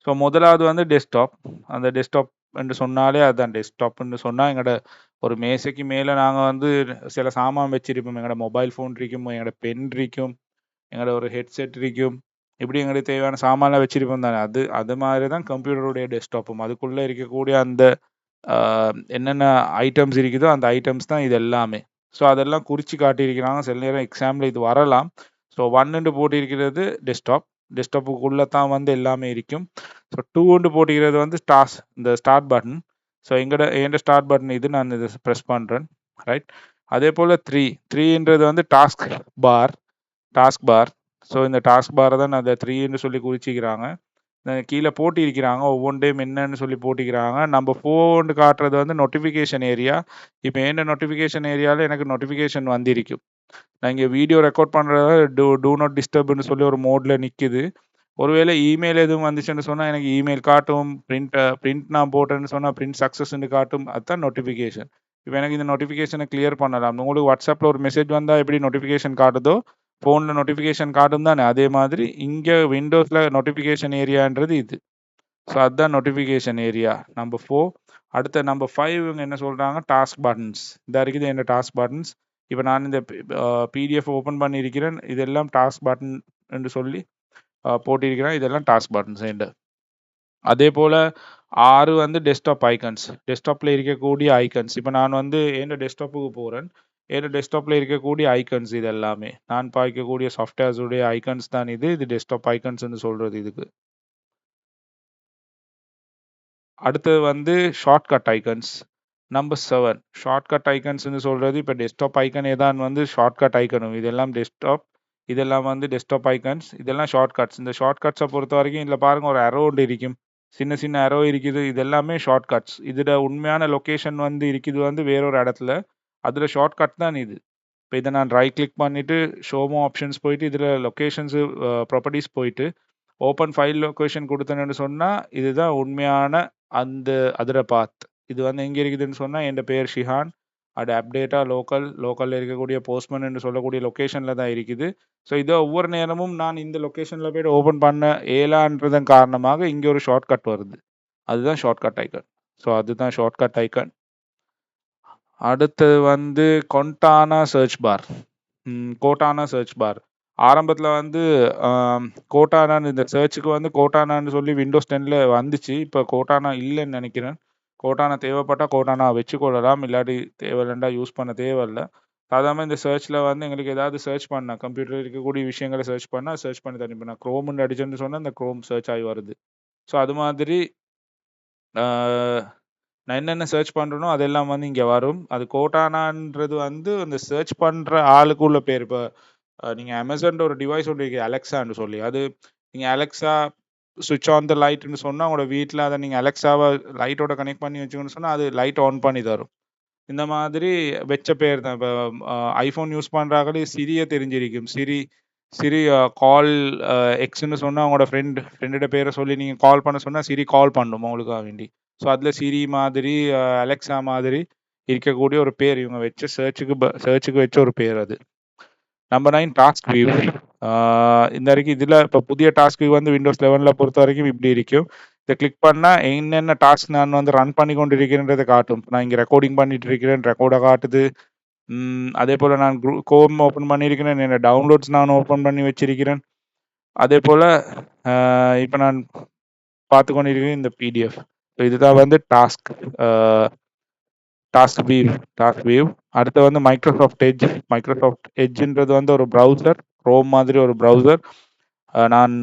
ஸோ முதலாவது வந்து டெஸ்க்டாப். அந்த டெஸ்க்டாப் என்று சொன்னாலே அதுதான். டெஸ்க்டாப்னு சொன்னால் எங்களோட ஒரு மேசைக்கு மேலே நாங்கள் வந்து சில சாமான் வச்சிருப்போம். எங்களோட மொபைல் ஃபோன் இருக்கும், எங்களோட பென் இருக்கும், எங்களோட ஒரு ஹெட்செட் இருக்கும். இப்படி எங்களுக்கு தேவையான சாமான்லாம் வச்சிருப்போம் தானே. அது மாதிரி தான் கம்ப்யூட்டருடைய டெஸ்க்டாப்பும். அதுக்குள்ளே இருக்கக்கூடிய அந்த என்னென்ன ஐட்டம்ஸ் இருக்குதோ அந்த ஐட்டம்ஸ் தான் இது எல்லாமே. ஸோ அதெல்லாம் குறித்து காட்டியிருக்கிறாங்க. சில நேரம் எக்ஸாமில் இது வரலாம். ஸோ 1ன்னு போட்டிருக்கிறது டெஸ்க்டாப். டெஸ்க்டாப்புக்குள்ளே தான் வந்து எல்லாமே இருக்கும். ஸோ 2ன்னு போட்டிக்கிறது வந்து இந்த ஸ்டார்ட் பட்டன். ஸோ என்ட ஸ்டார்ட் பட்டன் இது நான் இதை ப்ரெஸ் பண்ணுறேன். ரைட். அதே போல் 3ன்றது வந்து டாஸ்க் பார். ஸோ இந்த டாஸ்க் பாரை தான் அதை 3ன்னு சொல்லி குறிச்சிக்கிறாங்க. கீழே போட்டிருக்கிறாங்க ஒவ்வொன்றையும் என்னன்னு சொல்லி போட்டிக்கிறாங்க. நம்ம ஃபோன் காட்டுறது வந்து நோட்டிஃபிகேஷன் ஏரியா. இப்போ என்ன நோட்டிஃபிகேஷன் ஏரியாவில் எனக்கு நோட்டிஃபிகேஷன் வந்திருக்கும். நான் இங்கே வீடியோ ரெக்கார்ட் பண்ணுறத டூ நாட் டிஸ்டர்ப்னு சொல்லி ஒரு மோடில் நிற்குது. ஒருவேளை இமெயில் எதுவும் வந்துச்சுன்னு சொன்னால் எனக்கு இமெயில் காட்டும். பிரிண்ட் நான் போட்டேன்னு சொன்னால் பிரிண்ட் சக்ஸஸ்ன்னு காட்டும். அதுதான் நோட்டிஃபிகேஷன். இப்போ எனக்கு இந்த நோட்டிஃபிகேஷனை கிளியர் பண்ணலாம். உங்களுக்கு வாட்ஸ்அப்பில் ஒரு மெசேஜ் வந்தால் எப்படி நோட்டிஃபிகேஷன் காட்டுதோ ஃபோனில் நோட்டிஃபிகேஷன் காட்டும் தானே. அதே மாதிரி இங்கே விண்டோஸில் நோட்டிஃபிகேஷன் ஏரியான்றது இது. ஸோ அதுதான் நோட்டிஃபிகேஷன் ஏரியா நம்பர் 4. அடுத்த நம்பர் 5 இவங்க என்ன சொல்கிறாங்க, டாஸ்க் பட்டன்ஸ். இதாக இருக்குது என்ன டாஸ்க் பட்டன்ஸ். இப்போ நான் இந்த பிடிஎஃப் ஓப்பன் பண்ணியிருக்கிறேன். இதெல்லாம் டாஸ்க் பட்டன் என்று சொல்லி போட்டிருக்கிறேன். இதெல்லாம் டாஸ்க் பட்டன்ஸ் எண்டு. அதே போல் 6 வந்து டெஸ்க்டாப் ஐக்கன்ஸ். டெஸ்க்டாப்பில் இருக்கக்கூடிய ஐக்கன்ஸ். இப்போ நான் வந்து என்ன டெஸ்க்டாப்புக்கு போகிறேன். ஏன்னா டெஸ்க்டாப்பில் இருக்கக்கூடிய ஐக்கன்ஸ் இது எல்லாமே நான் பார்க்கக்கூடிய சாஃப்ட்வேர்ஸுடைய ஐக்கன்ஸ் தான் இது டெஸ்க்டாப் ஐக்கன்ஸ்னு சொல்கிறது இதுக்கு. அடுத்தது வந்து ஷார்ட்கட் ஐக்கன்ஸ். நம்பர் 7 ஷார்ட்கட் ஐக்கன்ஸ்னு சொல்கிறது. இப்போ டெஸ்க்டாப் ஐக்கனே தான் வந்து ஷார்ட்கட் ஐக்கனும். இதெல்லாம் டெஸ்க்டாப், இதெல்லாம் வந்து டெஸ்க்டாப் ஐக்கன்ஸ், இதெல்லாம் ஷார்ட்கட்ஸ். இந்த ஷார்ட்கட்ஸை பொறுத்த வரைக்கும் இதில் பாருங்கள் ஒரு அரோ ஒன்று இருக்கும், சின்ன சின்ன அரோ இருக்குது. இதெல்லாமே ஷார்ட்கட்ஸ். இதோட உண்மையான லொக்கேஷன் வந்து இருக்குது வந்து வேறொரு இடத்துல. அதில் ஷார்ட்கட் தான் இது. இப்போ இதை நான் ரைட் கிளிக் பண்ணிவிட்டு ஷோமோ ஆப்ஷன்ஸ் போயிட்டு இதில் லொக்கேஷன்ஸு ப்ராப்பர்ட்டிஸ் போயிட்டு ஓப்பன் ஃபைல் லொக்கேஷன் கொடுத்தேன்னு சொன்னால் இதுதான் உண்மையான அதில் பாத். இது வந்து எங்கே இருக்குதுன்னு சொன்னால் என் பேர் ஷிஹான். அது அப்டேட்டாக லோக்கலில் இருக்கக்கூடிய போஸ்ட்மேன் என்று சொல்லக்கூடிய லொக்கேஷனில் தான் இருக்குது. ஸோ இதை ஒவ்வொரு நேரமும் நான் இந்த லொக்கேஷனில் போய்ட்டு ஓப்பன் பண்ண ஏலான்றதன் காரணமாக இங்கே ஒரு ஷார்ட்கட் வருது. அதுதான் ஷார்ட்கட் ஐக்கன். ஸோ அதுதான் ஷார்ட்கட் ஐக்கான். அடுத்தது வந்து கொண்டானா சர்ச் பார். கோட்டானா சர்ச் பார். ஆரம்பத்தில் வந்து கோட்டானான்னு இந்த சர்ச்சுக்கு வந்து கோட்டானான்னு சொல்லி விண்டோஸ் 10ல் வந்துச்சு. இப்போ கோட்டானா இல்லைன்னு நினைக்கிறேன். கோட்டானா தேவைப்பட்டால் கோட்டானா வச்சுக்கொள்ளலாம், இல்லாட்டி தேவையில்லைண்டா யூஸ் பண்ண தேவையில்லை. சாதாரணமாக இந்த சர்ச்சில் வந்து எங்களுக்கு ஏதாவது சர்ச் பண்ணால் கம்ப்யூட்டர் இருக்கக்கூடிய விஷயங்களை சர்ச் பண்ணால் சர்ச் பண்ணி தரேன். இப்போ நான் க்ரோம்னு அடிச்சேன்னு சொன்னால் அந்த க்ரோம் சர்ச் ஆகி வருது. ஸோ அது மாதிரி நான் என்னென்ன சர்ச் பண்ணுறேனோ அதெல்லாம் வந்து இங்கே வரும். அது கோட்டானான்றது வந்து அந்த சர்ச் பண்ணுற ஆளுக்குள்ள பேர். இப்போ நீங்கள் அமேசான் ஒரு டிவைஸ் ஒன்று இருக்குது அலெக்சான்னு சொல்லி, அது நீங்கள் அலெக்சா சுவிட்ச் ஆன் த லைட்னு சொன்னால் உங்களோட வீட்டில் அதை நீங்கள் அலெக்சாவை லைட்டோட கனெக்ட் பண்ணி வச்சுக்கணும்னு சொன்னால் அது லைட் ஆன் பண்ணி தரும். இந்த மாதிரி வச்ச பேர் தான். இப்போ ஐஃபோன் யூஸ் பண்ணுறாங்களே சிரியை தெரிஞ்சிருக்கும். சிரி கால் எக்ஸ்ன்னு சொன்னால் உங்களோட ஃப்ரெண்டோட பேரை சொல்லி நீங்கள் கால் பண்ண சொன்னால் சிரி கால் பண்ணும் உங்களுக்காக வேண்டி. ஸோ அதில் சிரி மாதிரி அலெக்சா மாதிரி இருக்கக்கூடிய ஒரு பேர் இவங்க வச்ச சர்ச்சுக்கு வச்ச ஒரு பேர் அது. Number 9 task view. இந்த வரைக்கும் இதில் இப்போ புதிய டாஸ்க் வியூ வந்து விண்டோஸ் 11 பொறுத்த வரைக்கும் இப்படி இருக்கும். இதை கிளிக் பண்ணால் என்னென்ன டாஸ்க் நான் வந்து ரன் பண்ணி கொண்டு இருக்கிறேன்றதை காட்டும். நான் இங்கே ரெக்கார்டிங் பண்ணிட்டு இருக்கிறேன், ரெக்கார்டை காட்டுது. அதே போல் நான் கோம் ஓப்பன் பண்ணியிருக்கிறேன், என்னோட டவுன்லோட்ஸ் நான் ஓப்பன் பண்ணி வச்சிருக்கிறேன். அதே போல் இப்போ நான் பார்த்து கொண்டிருக்கிறேன் இந்த பிடிஎஃப். ஸோ இதுதான் வந்து டாஸ்க் வியூ. அடுத்து வந்து மைக்ரோசாஃப்ட் எட்ஜ்ன்றது வந்து ஒரு ப்ரௌசர், க்ரோம் மாதிரி ஒரு ப்ரௌசர். நான்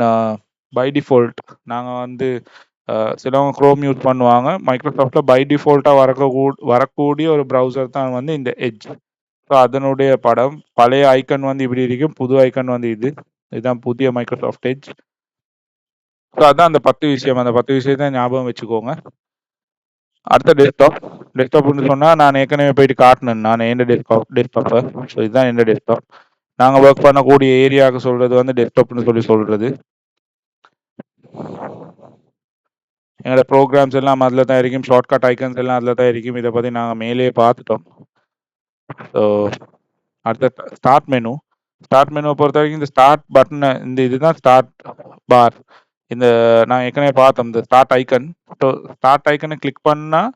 பை டிஃபால்ட் நாங்கள் வந்து சிலவங்க க்ரோம் யூஸ் பண்ணுவாங்க. மைக்ரோசாஃப்டில் பை டிஃபால்ட்டாக வரக்கூடிய ஒரு ப்ரௌசர் தான் வந்து இந்த எட்ஜ். ஸோ அதனுடைய படம் பழைய ஐக்கன் வந்து இப்படி இருக்கும், புது ஐக்கன் வந்து இதுதான் புதிய மைக்ரோசாஃப்ட் எட்ஜ். ஸோ அதான் அந்த 10 விஷயம். அந்த 10 விஷயத்தை ஞாபகம் வச்சுக்கோங்க. அடுத்த டெஸ்க்டாப்னு சொன்னால் நான் ஏற்கனவே போயிட்டு காட்டினேன் நான் எந்த டெஸ்க்டாப்பை. ஸோ இதுதான் எந்த டெஸ்க்டாப். நாங்கள் ஒர்க் பண்ணக்கூடிய ஏரியாவுக்கு சொல்கிறது வந்து டெஸ்க்டாப்னு சொல்கிறது. எங்களோட ப்ரோக்ராம்ஸ் எல்லாம் அதில் தான் இருக்கும், ஷார்ட்கட் ஐக்கன்ஸ் எல்லாம் அதில் தான் இருக்கும். இதை பற்றி நாங்கள் மேலேயே பார்த்துட்டோம். ஸோ அடுத்த ஸ்டார்ட் மெனுவை பொறுத்த வரைக்கும் இந்த ஸ்டார்ட் பட்டனை இதுதான் ஸ்டார்ட் பார். இந்த நான் ஏற்கனவே பார்த்தோம் இந்த ஸ்டார்ட் ஐக்கன். ஸோ ஸ்டார்ட் ஐக்கனை கிளிக் பண்ணால்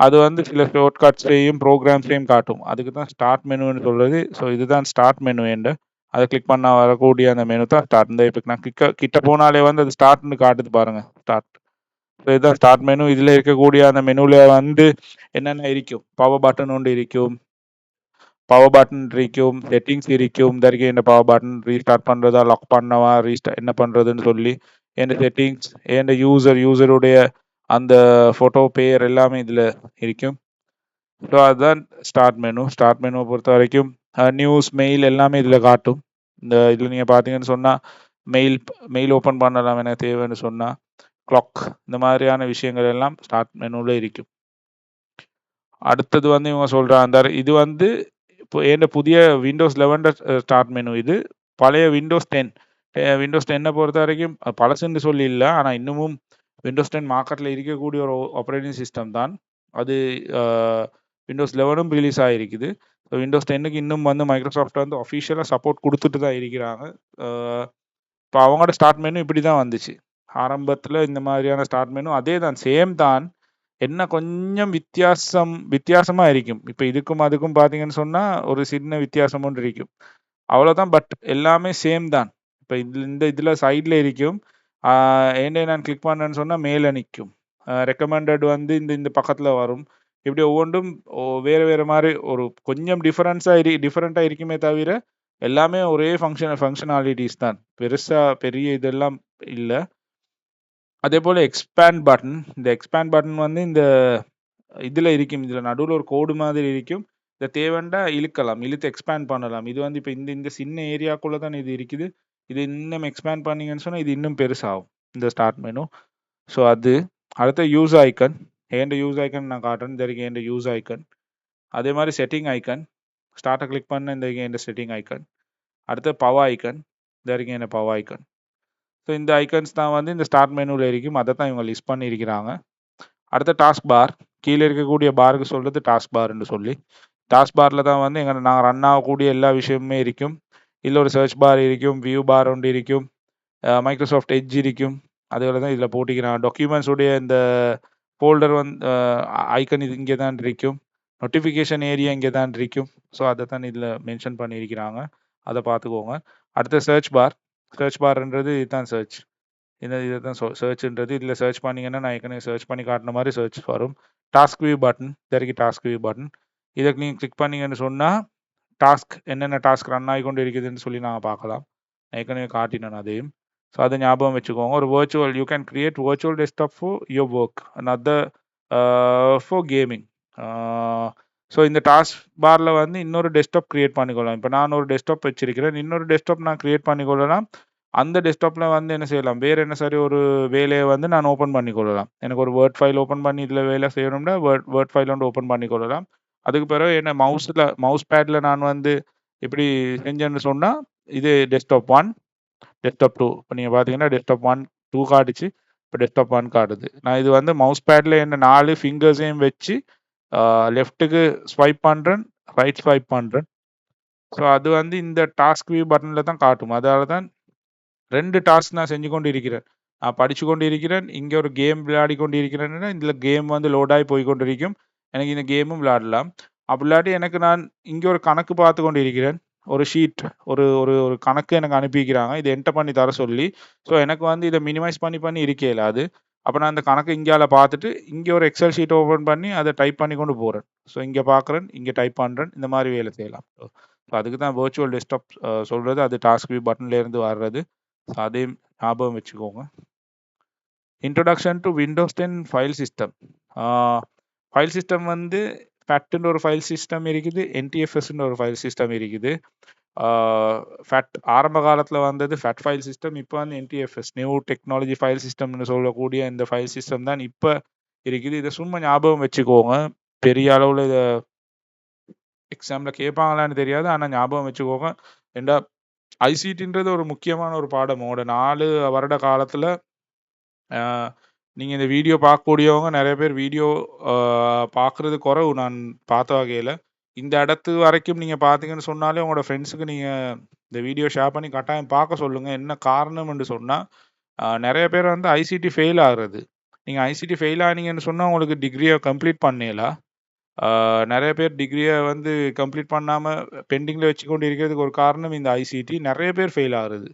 அது வந்து சில ஷார்ட்கட்ஸையும் ப்ரோக்ராம்ஸையும் காட்டும். அதுக்கு தான் ஸ்டார்ட் மெனுன்னு சொல்கிறது. ஸோ இதுதான் ஸ்டார்ட் மெனு என்று அதை கிளிக் பண்ணால் வரக்கூடிய அந்த மெனு தான் ஸ்டார்ட். இந்த இப்போ நான் கிட்ட போனாலே வந்து அது ஸ்டார்ட்னு காட்டுது பாருங்கள், ஸ்டார்ட். ஸோ இதுதான் ஸ்டார்ட் மெனு. இதில் இருக்கக்கூடிய அந்த மெனுவில் வந்து என்னென்ன இருக்கும், பவர் பட்டன் ஒன்று இருக்கும், செட்டிங்ஸ் இருக்கும். இந்த வரைக்கும் என்ன பவர் பட்டன் ரீஸ்டார்ட் பண்ணுறதா, லாக் பண்ணவா, என்ன பண்ணுறதுன்னு சொல்லி எந்த செட்டிங்ஸ், எந்த யூசருடைய அந்த ஃபோட்டோ பேர் எல்லாமே இதில் இருக்கும். ஸோ அதுதான் ஸ்டார்ட் மெனுவை பொறுத்த வரைக்கும் நியூஸ், மெயில் எல்லாமே இதில் காட்டும். இதில் நீங்கள் பார்த்தீங்கன்னு சொன்னால் மெயில் ஓப்பன் பண்ணலாம் எனக்கு தேவைன்னு சொன்னால், கிளாக், இந்த மாதிரியான விஷயங்கள் எல்லாம் ஸ்டார்ட் மெனுவில் இருக்கும். அடுத்தது வந்து இவங்க சொல்கிறாங்க இது வந்து இப்போ எந்த புதிய விண்டோஸ் 11 ஸ்டார்ட் மெனு. இது பழைய விண்டோஸ் 10 பொறுத்த வரைக்கும் பழசுன்னு சொல்லி இல்லை, ஆனால் இன்னமும் விண்டோஸ் 10 மார்க்கெட்டில் இருக்கக்கூடிய ஒரு ஆப்ரேட்டிங் சிஸ்டம் தான் அது. விண்டோஸ் 11 ரிலீஸ் ஆகிருக்குது. ஸோ விண்டோஸ் 10க்கு இன்னும் வந்து மைக்ரோசாஃப்ட் வந்து அஃபிஷியலாக சப்போர்ட் கொடுத்துட்டு தான் இருக்கிறாங்க. இப்போ அவங்களோட ஸ்டார்ட் மெனு இப்படி தான் வந்துச்சு ஆரம்பத்தில். இந்த மாதிரியான ஸ்டார்ட் மெனு அதே தான், சேம் தான். என்ன கொஞ்சம் வித்தியாசமாக இருக்கும். இப்போ இதுக்கும் அதுக்கும் பார்த்தீங்கன்னு சொன்னால் ஒரு சின்ன வித்தியாசம் ஒன்று இருக்கும், அவ்வளோதான். பட் எல்லாமே சேம் தான். இப்போ இதில் சைடில் இருக்கும். ஏண்டே நான் கிளிக் பண்ணேன்னு சொன்னால் மேலே நிற்கும். ரெக்கமெண்டட் வந்து இந்த பக்கத்தில் வரும். இப்படி ஒவ்வொன்றும் வேறு மாதிரி ஒரு கொஞ்சம் டிஃப்ரெண்ட்டாக இருக்குமே தவிர எல்லாமே ஒரே ஃபங்க்ஷனாலிட்டிஸ் தான், பெரிய இதெல்லாம் இல்லை. அதே போல் எக்ஸ்பேண்ட் பட்டன். இந்த எக்ஸ்பேண்ட் பட்டன் வந்து இந்த இதில் இருக்கும், இதில் நடுவில் ஒரு கோடு மாதிரி இருக்கும். இதை தேவைண்டா இழுத்து எக்ஸ்பேண்ட் பண்ணலாம். இது வந்து இப்போ இந்த சின்ன ஏரியாக்குள்ளே தான் இது இருக்குது. இது இன்னும் எக்ஸ்பேண்ட் பண்ணிங்கன்னு சொன்னால் இது இன்னும் பெருசாகும் இந்த ஸ்டார்ட் மெனு. ஸோ அது அடுத்த யூஸ் ஐக்கன். யூஸ் ஐக்கன் நான் காட்டுறேன். இந்த வரைக்கும் யூஸ் ஐக்கன். அதே மாதிரி செட்டிங் ஐக்கன். ஸ்டார்ட்டை கிளிக் பண்ண இந்த செட்டிங் ஐக்கன். அடுத்த பவர் ஐக்கன். இந்த வரைக்கும் பவர் ஐக்கன். ஸோ இந்த ஐக்கன்ஸ் தான் வந்து இந்த ஸ்டார்ட் மெனுவில் இருக்கும். அதை தான் இவங்க லிஸ்ட் பண்ணியிருக்கிறாங்க. அடுத்த டாஸ்க் பார். கீழே இருக்கக்கூடிய பாருக்கு சொல்கிறது டாஸ்க் பார்ன்னு சொல்லி. டாஸ்க் பாரில் தான் வந்து நாங்கள் ரன் ஆகக்கூடிய எல்லா விஷயமுமே இருக்கும். இதில் ஒரு சர்ச் பார் இருக்கும், வியூ பார் ஒன்று இருக்கும், மைக்ரோசாஃப்ட் எட்ஜ் இருக்கும். அதுகளை தான் இதில் போட்டிக்கிறாங்க. டாக்குமெண்ட்ஸுடைய இந்த ஃபோல்டர் ஐக்கன் இது இங்கே தான் இருக்கும். நோட்டிஃபிகேஷன் ஏரியா இங்கே தான் இருக்கும். ஸோ அதை தான் இதில் மென்ஷன் பண்ணியிருக்கிறாங்க. அதை பார்த்துக்கோங்க. அடுத்த சர்ச் பார்ன்றது இதுதான் சர்ச். இதை தான் சர்ச்ன்றது. இதில் சர்ச் பண்ணிங்கன்னா நான் ஏற்கனவே சர்ச் பண்ணி காட்டின மாதிரி சர்ச் வரும். Task view button, task view button. இதை நீங்கள் கிளிக் பண்ணீங்கன்னு சொன்னால் என்னென்ன டாஸ்க் ரன் ஆகி கொண்டு இருக்குதுன்னு சொல்லி நாங்கள் பார்க்கலாம். ஏற்கனவே காட்டினேன் அதையும். ஸோ அதை ஞாபகம் வச்சுக்கோங்க. ஒரு you can create virtual desktop for your work and other for gaming. So இந்த டாஸ்க் பாரில் இன்னொரு டெஸ்க்டாப் கிரியேட் பண்ணிக்கொள்ளலாம். இப்போ நான் ஒரு டெஸ்க்டாப் வச்சிருக்கிறேன், இன்னொரு டெஸ்க்டாப் நான் கிரியேட் பண்ணிக்கொள்ளலாம். அந்த டெஸ்க்டாப்பில் என்ன செய்யலாம், வேறு என்ன சரி ஒரு வேலையை நான் ஓப்பன் பண்ணிக்கொள்ளலாம். எனக்கு ஒரு வேர்ட் ஃபைல் ஓப்பன் பண்ணி இதில் வேலை செய்யணும்னா வேர்ட் ஃபைல் ஓப்பன் பண்ணிக்கொள்ளலாம். அதுக்கு பிறகு என்ன மவுஸ் பேடில் நான் இப்படி செஞ்சேன்னு சொன்னால் இது டெஸ்க்டாப் 1, டெஸ்க்டாப் 2. இப்போ நீங்கள் பார்த்தீங்கன்னா டெஸ்க்டாப் 1, 2 காட்டுச்சு. இப்போ டெஸ்க்டாப் 1 காட்டுது. நான் இது மவுஸ் பேடில் என்ன 4 ஃபிங்கர்ஸையும் வச்சு லெஃப்ட்டுக்கு ஸ்வைப் பண்ணுறேன், ரைட் ஸ்வைப் பண்ணுறேன். ஸோ அது இந்த டாஸ்க் வியூ பட்டனில் தான் காட்டும். அதனால தான் 2 டாஸ்க் நான் செஞ்சு கொண்டு இருக்கிறேன். நான் படித்து கொண்டு இருக்கிறேன், இங்கே ஒரு கேம் விளையாடி கொண்டு இருக்கிறேன்னா இதில் கேம் லோடாகி போய் கொண்டு இருக்கும். எனக்கு இந்த கேமும் விளையாடலாம். அப்படி இல்லாட்டி எனக்கு நான் இங்கே ஒரு கணக்கு பார்த்து கொண்டு இருக்கிறேன். ஒரு ஷீட், ஒரு ஒரு ஒரு கணக்கு எனக்கு அனுப்பிக்கிறாங்க, இதை என்டர் பண்ணி தர சொல்லி. ஸோ எனக்கு இதை மினிமைஸ் பண்ணி இருக்கல அது. அப்போ நான் அந்த கணக்கு இங்கேயால பார்த்துட்டு இங்கே ஒரு எக்ஸல் ஷீட் ஓப்பன் பண்ணி அதை டைப் பண்ணி கொண்டு போகிறேன். ஸோ இங்கே பார்க்குறேன், இங்கே டைப் பண்ணுறேன். இந்த மாதிரி வேலை செய்யலாம். ஸோ அதுக்கு தான் virtual desktop சொல்கிறது. அது டாஸ்க் வியூ பட்டன்லேருந்து வர்றது. ஸோ அதையும் ஞாபகம் வச்சுக்கோங்க. Introduction to Windows 10 file system. File system ஃபேட்னு ஒரு ஃபைல் சிஸ்டம் இருக்குது, NTFSன்னு ஒரு ஃபைல் சிஸ்டம் இருக்குது. ஃபேட் ஆரம்ப காலத்தில் வந்தது ஃபேட் ஃபைல் சிஸ்டம். இப்போ NTFS, நியூ டெக்னாலஜி ஃபைல் சிஸ்டம்னு சொல்லக்கூடிய இந்த ஃபைல் சிஸ்டம் தான் இப்போ இருக்குது. இதை சும்மா ஞாபகம் வச்சுக்கோங்க. பெரிய அளவில் இதை எக்ஸாமில் கேட்பாங்களான்னு தெரியாது, ஆனால் ஞாபகம் வச்சுக்கோங்க. ஏண்டா ஐசிடின்றது ஒரு முக்கியமான ஒரு பாடம். உங்களோட 4 வருட காலத்தில் நீங்கள் இந்த வீடியோ பார்க்கக்கூடியவங்க நிறைய பேர் வீடியோ பார்க்குறது குறைவு நான் பார்த்த வகையில். இந்த இடத்து வரைக்கும் நீங்கள் பார்த்தீங்கன்னு சொன்னாலே உங்களோட ஃப்ரெண்ட்ஸுக்கு நீங்கள் இந்த வீடியோ ஷேர் பண்ணி கட்டாயம் பார்க்க சொல்லுங்கள். என்ன காரணம்னு சொன்னால் நிறைய பேர் ஐசிடி ஃபெயில் ஆகுறது. நீங்கள் ஐசிடி ஃபெயில் ஆனீங்கன்னு சொன்னால் உங்களுக்கு டிகிரியை கம்ப்ளீட் பண்ணலாம். நிறைய பேர் டிகிரியை கம்ப்ளீட் பண்ணாமல் பெண்டிங்கில் வச்சுக்கொண்டு இருக்கிறதுக்கு ஒரு காரணம் இந்த ஐசிடி. நிறைய பேர் ஃபெயில் ஆகுறது.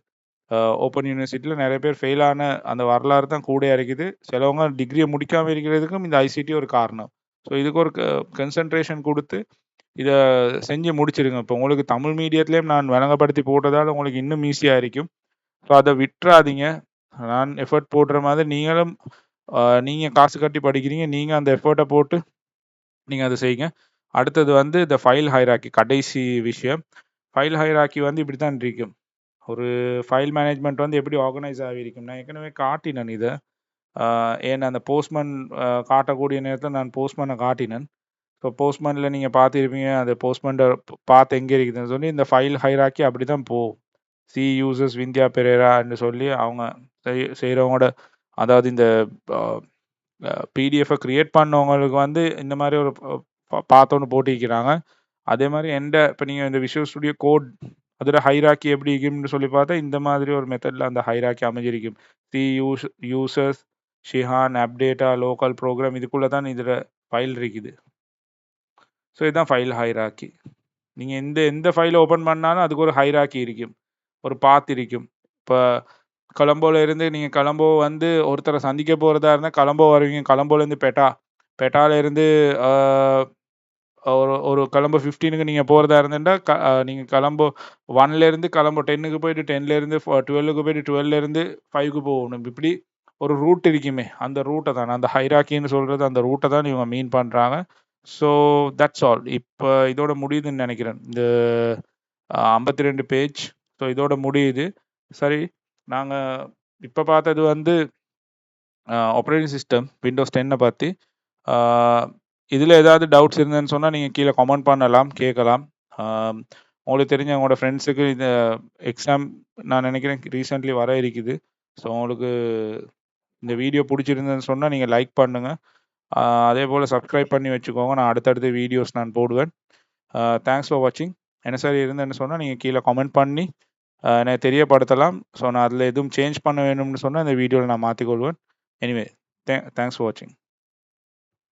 ஓப்பன் யூனிவர்சிட்டியில் நிறைய பேர் ஃபெயில் ஆன அந்த வரலாறு தான் கூட இருக்குது. சிலவங்க டிகிரியை முடிக்காமல் இருக்கிறதுக்கும் இந்த ஐசிடி ஒரு காரணம். ஸோ இதுக்கு ஒரு கன்சன்ட்ரேஷன் கொடுத்து இதை செஞ்சு முடிச்சிருங்க. இப்போ உங்களுக்கு தமிழ் மீடியத்துலேயும் நான் விளங்கப்படுத்தி போட்டதால் உங்களுக்கு இன்னும் ஈஸியாக இருக்கும். ஸோ அதை விட்டுறாதீங்க. நான் எஃபர்ட் போடுற மாதிரி நீங்களும் நீங்கள் காசு கட்டி படிக்கிறீங்க, நீங்கள் அந்த எஃபர்ட்டை போட்டு நீங்கள் அதை செய்யுங்க. அடுத்தது இந்த ஃபைல் ஹைராக்கி, கடைசி விஷயம். ஃபைல் ஹைராக்கி இப்படி தான் இருக்கும். ஒரு ஃபைல் மேனேஜ்மெண்ட் எப்படி ஆர்கனைஸ் ஆகியிருக்கும். நான் ஏற்கனவே காட்டினேன் இதை. ஏன்னா அந்த போஸ்ட்மேன் காட்டக்கூடிய நேரத்தில் நான் போஸ்ட்மேனை காட்டினேன். ஸோ போஸ்ட்மேனில் நீங்கள் பார்த்துருப்பீங்க, அந்த போஸ்ட்மேன் பார்த்து எங்கே இருக்குதுன்னு சொல்லி இந்த ஃபைல் ஹைராக்கி அப்படி தான் போகும். சி யூசர்ஸ் விந்தியா பெரேரான்னு சொல்லி அவங்க செய்கிறவங்களோட, அதாவது இந்த பிடிஎஃபை க்ரியேட் பண்ணவங்களுக்கு இந்த மாதிரி ஒரு பார்த்தோன்னு போட்டிருக்கிறாங்க. அதே மாதிரி இப்போ நீங்கள் இந்த விஷுவல் ஸ்டுடியோ கோட் அதோட ஹைராக்கி எப்படி இருக்கும்னு சொல்லி பார்த்தா இந்த மாதிரி ஒரு மெத்தடில் அந்த ஹைராக்கி அமைஞ்சிருக்கும். C users, Shihan, AppData, local program, இதுக்குள்ளே தான் இதில் ஃபைல் இருக்குது. ஸோ இதுதான் ஃபைல் ஹைராக்கி. நீங்கள் எந்த ஃபைலை ஓப்பன் பண்ணாலும் அதுக்கு ஒரு ஹைராக்கி இருக்கும், ஒரு பாத் இருக்கும். இப்போ கொலம்போவில் இருந்து நீங்கள் கொலம்போ ஒருத்தரை சந்திக்க போகிறதா இருந்தால் கொலம்போ வருவீங்க. கொலம்போலேருந்து பெட்டாலேருந்து ஒரு கொலம்போ 15க்கு நீங்கள் போகிறதா இருந்தேன்டா நீங்கள் கொலம்போ 1லேருந்து கொலம்போ 10க்கு போயிட்டு 10லேருந்து 12க்கு போயிட்டு 12லேருந்து 5க்கு போகணும். இப்படி ஒரு ரூட் இருக்குமே, அந்த ரூட்டை தான் அந்த ஹைராக்கின்னு சொல்கிறது. அந்த ரூட்டை தான் இவங்க மீன் பண்ணுறாங்க. So that's all. இப்போ இதோட முடியுதுன்னு நினைக்கிறேன் இந்த 52 பேஜ். ஸோ இதோட முடியுது. சரி, நாங்கள் இப்போ பார்த்தது ஆப்ரேட்டிங் சிஸ்டம் விண்டோஸ் 10 பற்றி. இதில் ஏதாவது டவுட்ஸ் இருந்ததுன்னு சொன்னால் நீங்கள் கீழே கமெண்ட் பண்ணலாம், கேட்கலாம். உங்களுக்கு தெரிஞ்ச உங்களோட ஃப்ரெண்ட்ஸுக்கு இந்த எக்ஸாம் நான் நினைக்கிறேன் ரீசெண்ட்லி வர இருக்குது. ஸோ உங்களுக்கு இந்த வீடியோ பிடிச்சிருந்ததுன்னு சொன்னால் நீங்கள் லைக் பண்ணுங்கள். அதே போல் சப்ஸ்கிரைப் பண்ணி வச்சுக்கோங்க. நான் அடுத்தடுத்த வீடியோஸ் நான் போடுவேன். தேங்க்ஸ் ஃபார் வாட்சிங். என்ன சரி இருந்தேன்னு சொன்னால் நீங்கள் கீழே கமெண்ட் பண்ணி எனக்கு தெரியப்படுத்தலாம். ஸோ நான் அதில் எதுவும் சேஞ்ச் பண்ண வேணும்னு சொன்னால் இந்த வீடியோவில் நான் மாற்றிக்கொள்வேன். எனிவே, தேங்க்ஸ் ஃபார் வாட்சிங்.